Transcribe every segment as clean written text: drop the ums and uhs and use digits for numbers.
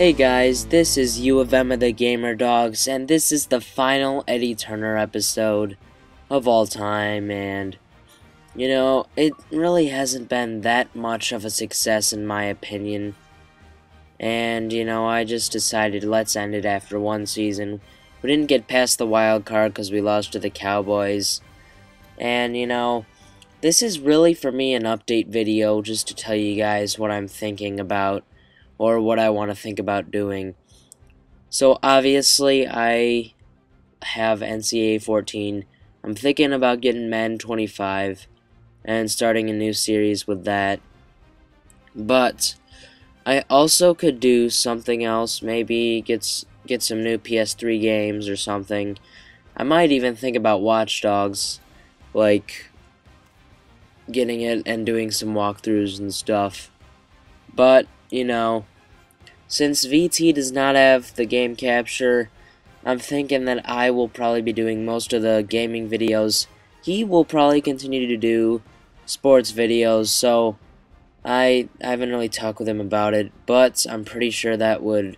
Hey guys, this is U of Emma the Gamer Dogs, and this is the final Eddie Turner episode of all time, and it really hasn't been that much of a success in my opinion, and I just decided let's end it after one season. We didn't get past the wild card because we lost to the Cowboys, and this is really for me an update video just to tell you guys what I'm thinking about or what I want to think about doing. So obviously I have NCAA 14. I'm thinking about getting Madden 25 and starting a new series with that. But I also could do something else, maybe get some new PS3 games or something. I might even think about Watch Dogs, like getting it and doing some walkthroughs and stuff. But, since VT does not have the game capture, I'm thinking that I will probably be doing most of the gaming videos. He will probably continue to do sports videos, so I haven't really talked with him about it, but I'm pretty sure that would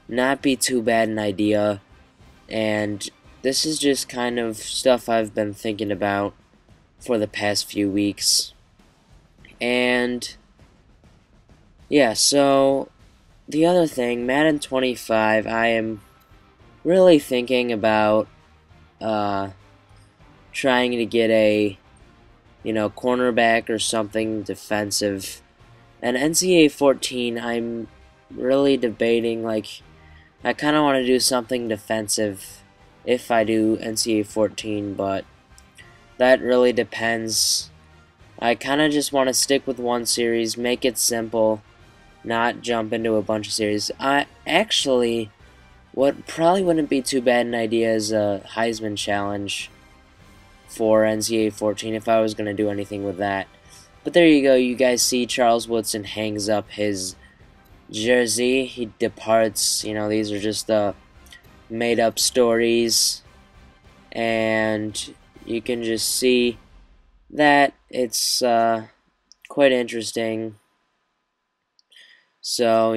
not be too bad an idea. And this is just kind of stuff I've been thinking about for the past few weeks. And yeah, so the other thing, Madden 25, I am really thinking about trying to get a cornerback or something defensive. And NCAA 14, I'm really debating, like, I kind of want to do something defensive if I do NCAA 14, but that really depends. I kind of just want to stick with one series, make it simple, not jump into a bunch of series. What probably wouldn't be too bad an idea is a Heisman Challenge for NCAA 14 if I was going to do anything with that. But there you go, you guys see Charles Woodson hangs up his jersey. He departs. These are just the made up stories. And you can just see that it's quite interesting. So,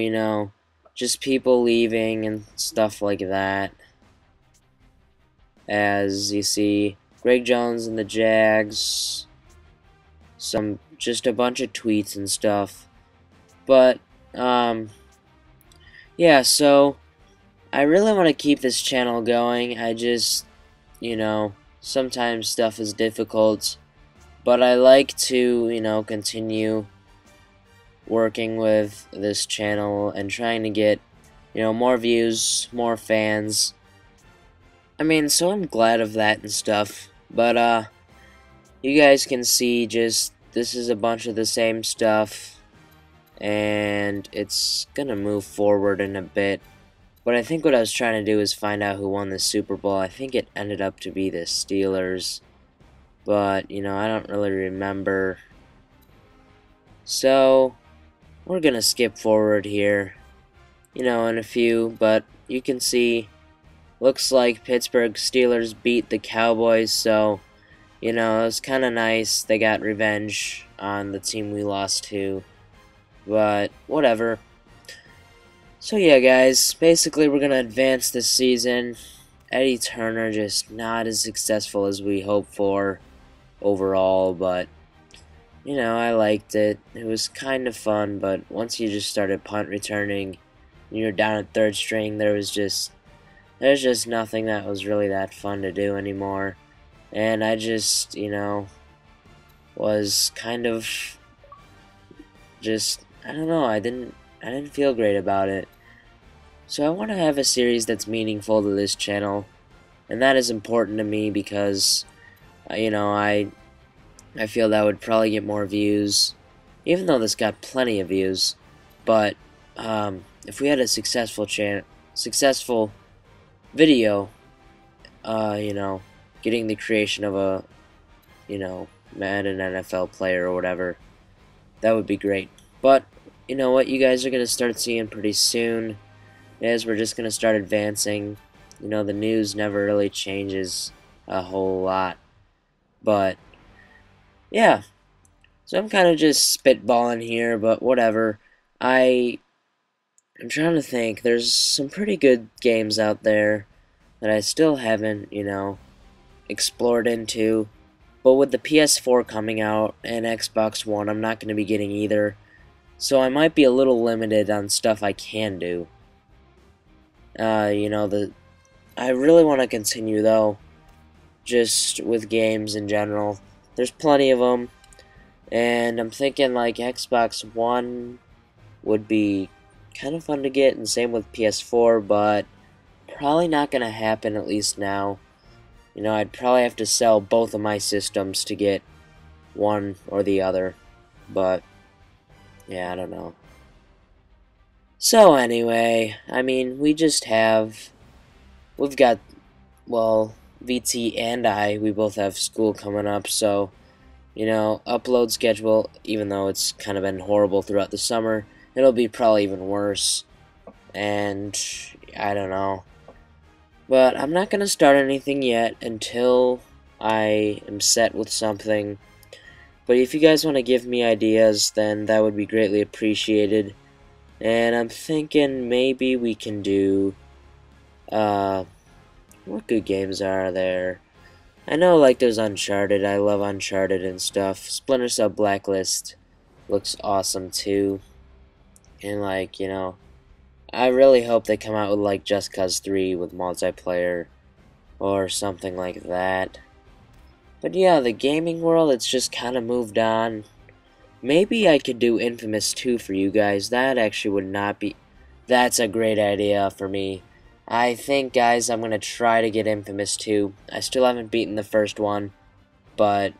just people leaving and stuff like that. As you see, Greg Jones and the Jags, just a bunch of tweets and stuff. But, yeah, so I really want to keep this channel going. I just, sometimes stuff is difficult. But I like to, continue working with this channel and trying to get, more views, more fans. I mean, so I'm glad of that and stuff. But, you guys can see just, this is a bunch of the same stuff. And it's gonna move forward in a bit. But I think what I was trying to do is find out who won the Super Bowl. I think it ended up to be the Steelers. But, I don't really remember. So, we're gonna skip forward here, in a few, but you can see, looks like Pittsburgh Steelers beat the Cowboys, so, it was kind of nice. They got revenge on the team we lost to, but whatever. So yeah, guys, basically we're gonna advance this season. Eddie Turner just not as successful as we hoped for overall, but I liked it. It was kind of fun, but once you just started punt returning, and you're down at third string, there's just nothing that was really that fun to do anymore. And I just, was kind of just, I don't know, I didn't feel great about it. So I want to have a series that's meaningful to this channel, and that is important to me because I feel that would probably get more views, even though this got plenty of views. But if we had a successful video, getting the creation of a, Madden NFL player or whatever, that would be great. But you know what, you guys are gonna start seeing pretty soon, as we're just gonna start advancing. The news never really changes a whole lot, but yeah, so I'm kind of just spitballing here, but whatever. I I'm trying to think. There's some pretty good games out there that I still haven't, explored into. But with the PS4 coming out and Xbox One, I'm not going to be getting either. So I might be a little limited on stuff I can do. I really want to continue though, just with games in general. There's plenty of them, and I'm thinking like Xbox One would be kind of fun to get, and same with PS4, but probably not going to happen at least now. I'd probably have to sell both of my systems to get one or the other, but yeah, I don't know. So anyway, I mean, we've got, well, VT and we both have school coming up, so, upload schedule, even though it's kind of been horrible throughout the summer, it'll be probably even worse, and I don't know. But I'm not going to start anything yet until I am set with something. But if you guys want to give me ideas, then that would be greatly appreciated. And I'm thinking maybe we can do, what good games are there? I know, like, there's Uncharted. I love Uncharted and stuff. Splinter Cell Blacklist looks awesome, too. And, like, I really hope they come out with, like, Just Cause 3 with multiplayer or something like that. But yeah, the gaming world, it's just kind of moved on. Maybe I could do Infamous 2 for you guys. That actually would not be... That's a great idea for me. I think, guys, I'm going to try to get Infamous 2. I still haven't beaten the first one, but,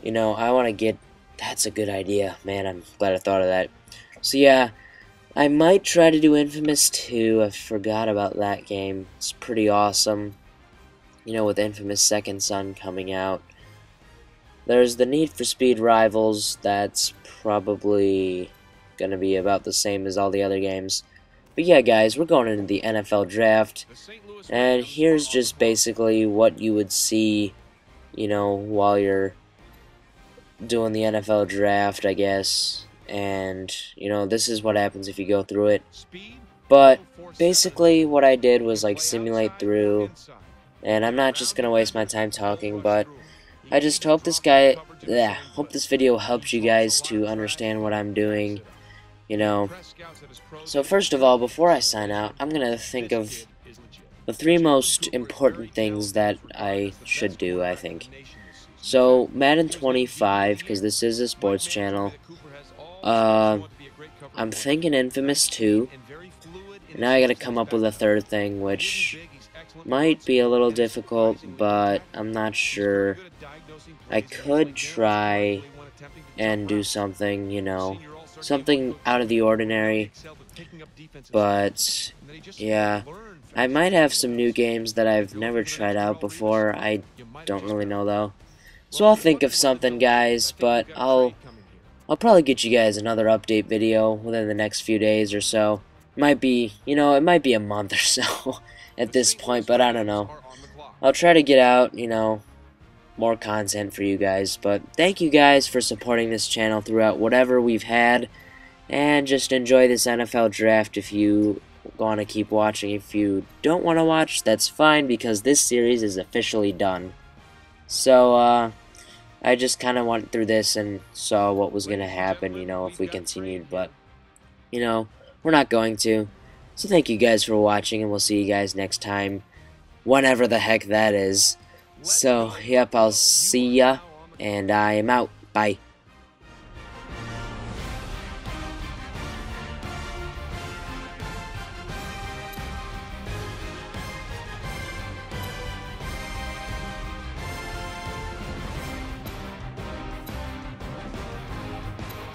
I want to get... That's a good idea. Man, I'm glad I thought of that. So yeah, I might try to do Infamous 2. I forgot about that game. It's pretty awesome. With Infamous Second Son coming out. There's the Need for Speed Rivals. That's probably going to be about the same as all the other games. But yeah, guys, we're going into the NFL Draft. And here's just basically what you would see, while you're doing the NFL Draft, I guess. And, this is what happens if you go through it. But basically what I did was like simulate through. And I'm not just gonna waste my time talking, but I just hope this video helps you guys to understand what I'm doing, So first of all, before I sign out, I'm gonna think of the 3 most important things that I should do, I think. So, Madden 25, because this is a sports channel. I'm thinking Infamous 2. And now I gotta come up with a third thing, which might be a little difficult, but I'm not sure. I could try and do something, something out of the ordinary, but yeah, I might have some new games that I've never tried out before. I don't really know though. So I'll think of something, guys, but I'll probably get you guys another update video within the next few days or so. Might be, it might be a month or so at this point, but I don't know. I'll try to get out, more content for you guys. But thank you guys for supporting this channel throughout whatever we've had. And just enjoy this NFL draft if you want to keep watching. If you don't want to watch, that's fine because this series is officially done. So, I just kind of went through this and saw what was going to happen, if we continued. But, we're not going to. So thank you guys for watching, and we'll see you guys next time. Whenever the heck that is. So, yep, I'll see ya, and I am out. Bye.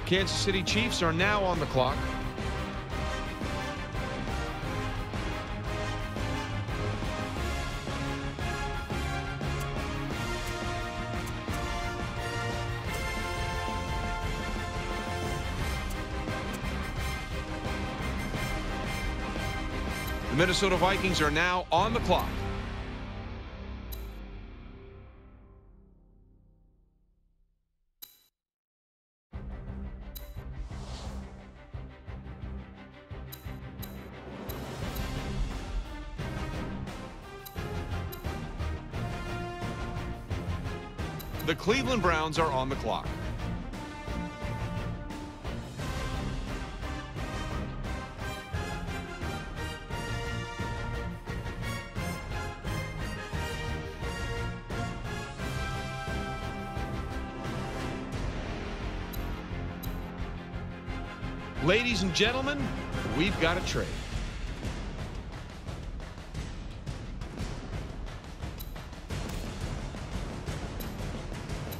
Kansas City Chiefs are now on the clock. The Minnesota Vikings are now on the clock. The Cleveland Browns are on the clock. Ladies and gentlemen, we've got a trade.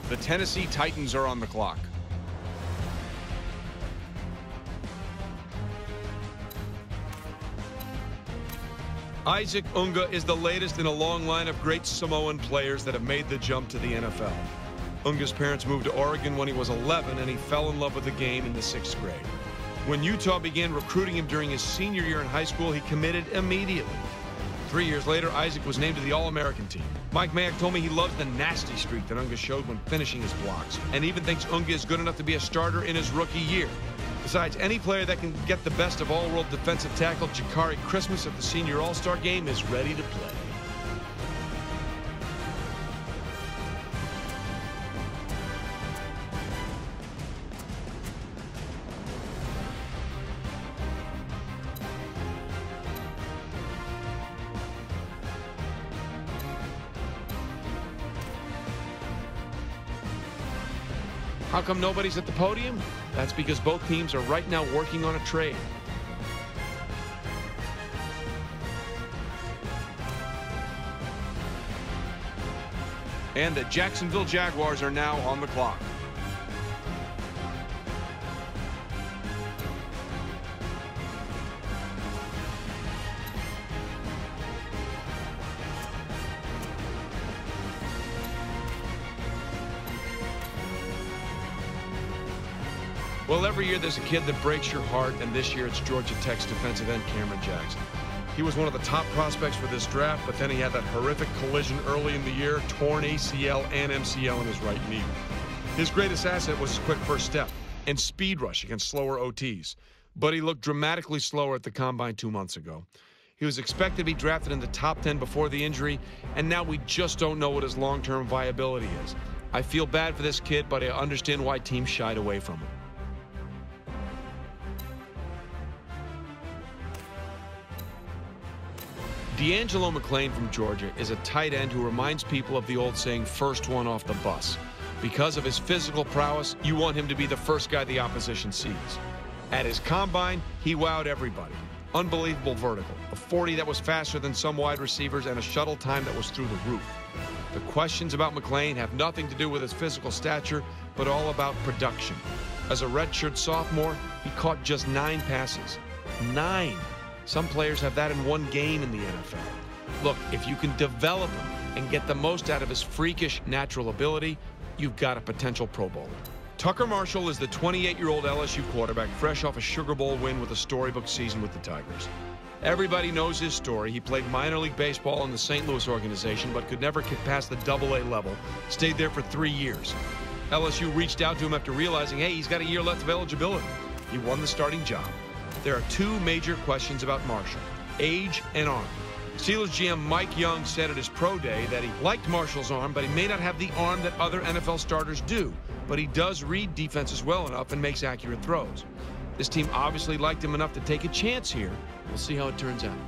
The Tennessee Titans are on the clock. Isaac Unga is the latest in a long line of great Samoan players that have made the jump to the NFL. Unga's parents moved to Oregon when he was 11, and he fell in love with the game in the 6th grade. When Utah began recruiting him during his senior year in high school, he committed immediately. 3 years later, Isaac was named to the All-American team. Mike Mayock told me he loves the nasty streak that Unga showed when finishing his blocks, and even thinks Unga is good enough to be a starter in his rookie year. Besides, any player that can get the best of all-world defensive tackle Jakari Christmas at the senior All-Star game is ready to play. How come nobody's at the podium? That's because both teams are right now working on a trade. And the Jacksonville Jaguars are now on the clock. Well, every year there's a kid that breaks your heart, and this year it's Georgia Tech's defensive end Cameron Jackson. He was one of the top prospects for this draft, but then he had that horrific collision early in the year, torn ACL and MCL in his right knee. His greatest asset was his quick first step and speed rush against slower OTs, but he looked dramatically slower at the combine 2 months ago. He was expected to be drafted in the top 10 before the injury, and now we just don't know what his long-term viability is. I feel bad for this kid, but I understand why teams shied away from him. D'Angelo McClain from Georgia is a tight end who reminds people of the old saying, first one off the bus. Because of his physical prowess, you want him to be the first guy the opposition sees. At his combine, he wowed everybody. Unbelievable vertical, a 40 that was faster than some wide receivers, and a shuttle time that was through the roof. The questions about McClain have nothing to do with his physical stature, but all about production. As a redshirt sophomore, he caught just 9 passes. 9! Some players have that in one game in the NFL. Look, if you can develop him and get the most out of his freakish natural ability, you've got a potential Pro Bowler. Tucker Marshall is the 28-year-old LSU quarterback fresh off a Sugar Bowl win with a storybook season with the Tigers. Everybody knows his story. He played minor league baseball in the St. Louis organization, but could never get past the AA level. Stayed there for 3 years. LSU reached out to him after realizing, hey, he's got a year left of eligibility. He won the starting job. There are 2 major questions about Marshall: age and arm. Steelers GM Mike Young said at his pro day that he liked Marshall's arm, but he may not have the arm that other NFL starters do. But he does read defenses well enough and makes accurate throws. This team obviously liked him enough to take a chance here. We'll see how it turns out.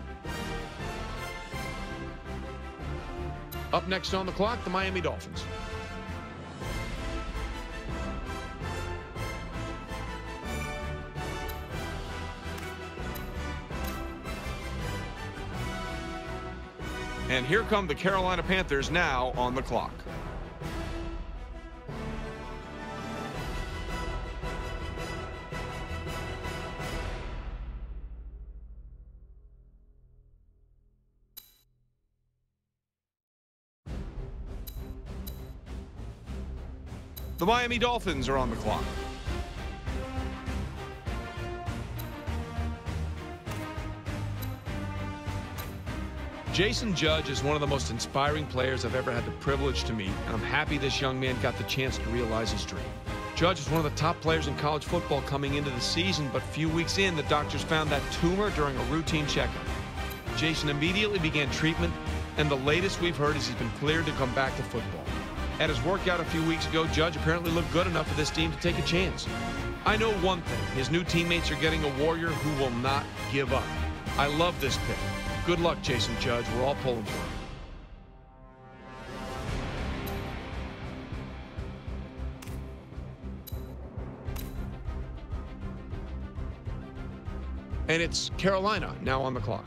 Up next on the clock, the Miami Dolphins. And here come the Carolina Panthers now on the clock. The Miami Dolphins are on the clock. Jason Judge is one of the most inspiring players I've ever had the privilege to meet, and I'm happy this young man got the chance to realize his dream. Judge is one of the top players in college football coming into the season, but a few weeks in, the doctors found that tumor during a routine checkup. Jason immediately began treatment, and the latest we've heard is he's been cleared to come back to football. At his workout a few weeks ago, Judge apparently looked good enough for this team to take a chance. I know one thing, his new teammates are getting a warrior who will not give up. I love this pick. Good luck, Jason Judge. We're all pulling for him. And it's Carolina now on the clock.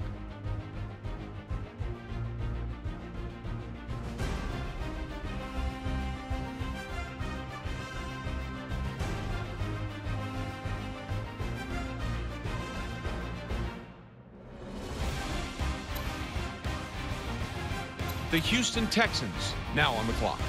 The Houston Texans now on the clock.